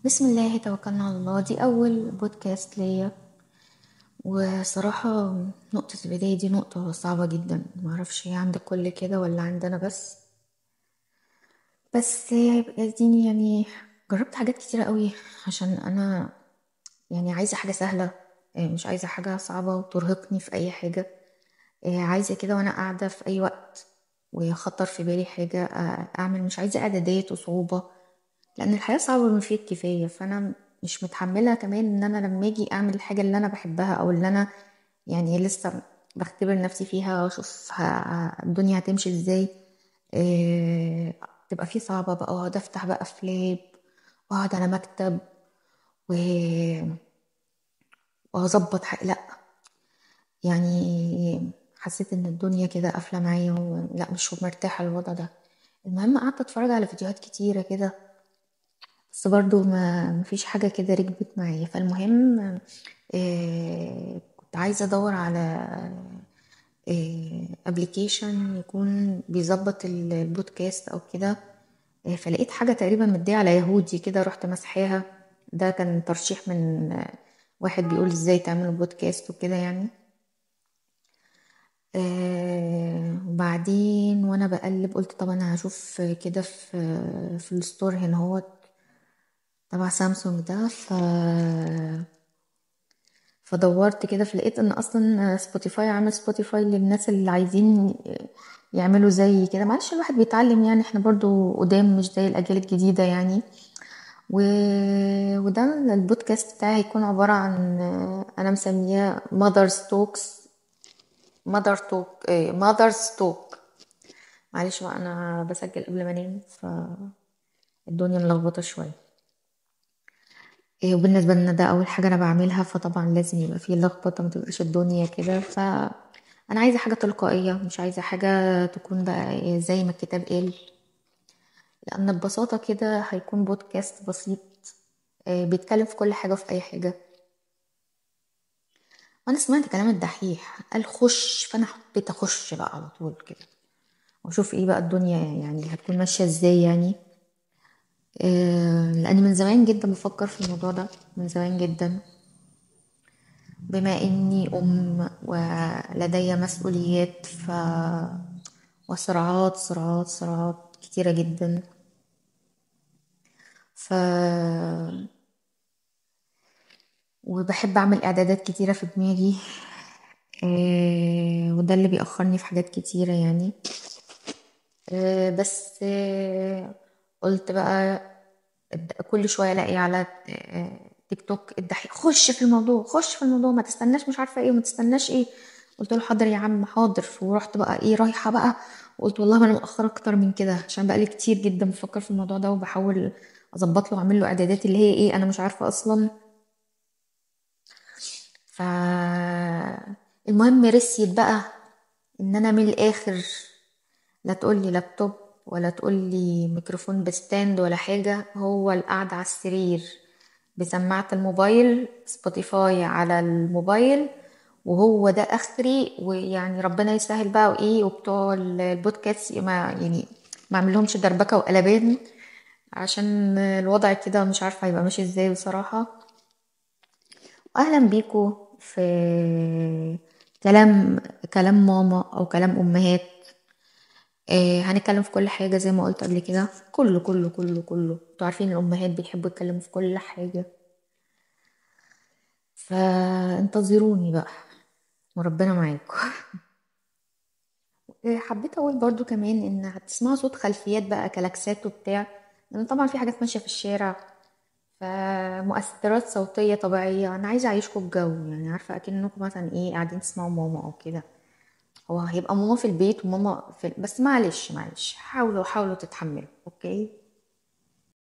بسم الله توكلنا على الله. دي أول بودكاست ليا، وصراحة نقطة البداية دي نقطة صعبة جدا. معرفش هي عند الكل كده ولا عندنا بس اديني يعني جربت حاجات كتيرة قوي عشان أنا يعني عايزة حاجة سهلة. مش عايزة حاجة صعبة وترهقني في أي حاجة. عايزة كده وأنا قاعدة في أي وقت ويخطر في بالي حاجة أعمل. مش عايزة إعدادات وصعوبة، لان الحياه صعبه بما فيه الكفايه. فانا مش متحمله كمان ان انا لما اجي اعمل الحاجه اللي انا بحبها او اللي انا يعني لسه بختبر نفسي فيها واشوف الدنيا هتمشي ازاي. إيه تبقى فيه صعبه بقى، واقعد افتح بقى في لاب واقعد على مكتب و- واظبط حاجة. لا يعني حسيت ان الدنيا كده قافله معايا لا مش مرتاحه للوضع ده. المهم قعدت اتفرج على فيديوهات كتيره كده، بس برضو ما مفيش حاجة كده ركبت معايا. فالمهم كنت عايزة ادور على ابليكيشن يكون بيظبط البودكاست او كده. فلقيت حاجة تقريبا مدية على يهودي كده، رحت مسحاها. ده كان ترشيح من واحد بيقول ازاي تعملوا بودكاست وكده يعني. وبعدين وانا بقلب قلت طب انا هشوف كده في الستور هنا هو تبع سامسونج ده. فدورت كده فلقيت ان اصلا سبوتيفاي عامل سبوتيفاي للناس اللي عايزين يعملوا زي كده. معلش الواحد بيتعلم يعني، احنا برضو قدام مش زي الاجيال الجديدة يعني. و... وده البودكاست بتاعي هيكون عبارة عن انا مسمياه ماذرز توكس. ماذرز توك. معلش بقى انا بسجل قبل ما انام فالدنيا ملخبطة شوية. وبالنسبة لنا ده أول حاجة أنا بعملها، فطبعا لازم يبقى فيه لخبطة، ما تبقاش الدنيا كده. أنا عايزة حاجة تلقائية، مش عايزة حاجة تكون بقى زي ما الكتاب قال. لأن ببساطة كده هيكون بودكاست بسيط بيتكلم في كل حاجة وفي أي حاجة. وأنا سمعت كلام الدحيح قال خش، فأنا حبيت أخش بقى على طول كده وأشوف إيه بقى الدنيا يعني هتكون ماشية إزاي يعني. لأني من زمان جدا بفكر في الموضوع ده، من زمان جدا. بما اني ام ولدي مسؤوليات وصراعات كتيرة جدا. ف وبحب اعمل اعدادات كتيرة في دماغي. وده اللي بيأخرني في حاجات كتيرة يعني. بس قلت بقى كل شويه الاقي على تيك توك الدحيح خش في الموضوع، خش في الموضوع، ما تستناش مش عارفه ايه وما تستناش ايه. قلت له حاضر يا عم حاضر. ورحت بقى ايه رايحه بقى وقلت والله ما انا متاخره اكتر من كده، عشان بقى لي كتير جدا بفكر في الموضوع ده وبحاول اظبط له واعمل له اعدادات اللي هي ايه انا مش عارفه اصلا. ف المهم رسيت بقى ان انا من الاخر لا تقولي لابتوب ولا تقولي ميكروفون بستاند ولا حاجة، هو القعدة على السرير بسماعة الموبايل، سبوتيفاي على الموبايل، وهو ده اخري. ويعني ربنا يسهل بقى وايه وبتوع البودكاست ما يعني ما اعملهمش دربكة وقلبان، عشان الوضع كده مش عارفة هيبقى ماشي ازاي بصراحة. واهلا بيكو في كلام كلام ماما او كلام امهات. هنتكلم في كل حاجة زي ما قلت قبل كده، كله انتوا عارفين الأمهات بيحبوا يتكلموا في كل حاجة. فانتظروني بقى وربنا معاكم. حبيت أقول برضو كمان إن هتسمعوا صوت خلفيات بقى كلاكسات وبتاع، لأن طبعا في حاجات ماشية في الشارع. فمؤثرات صوتية طبيعية. أنا عايزة أعيشكم الجو يعني، عارفة أكنكم مثلا إيه قاعدين تسمعوا ماما أو كده. هو هيبقى ماما في البيت وماما بس معلش حاولوا تتحملوا. أوكي.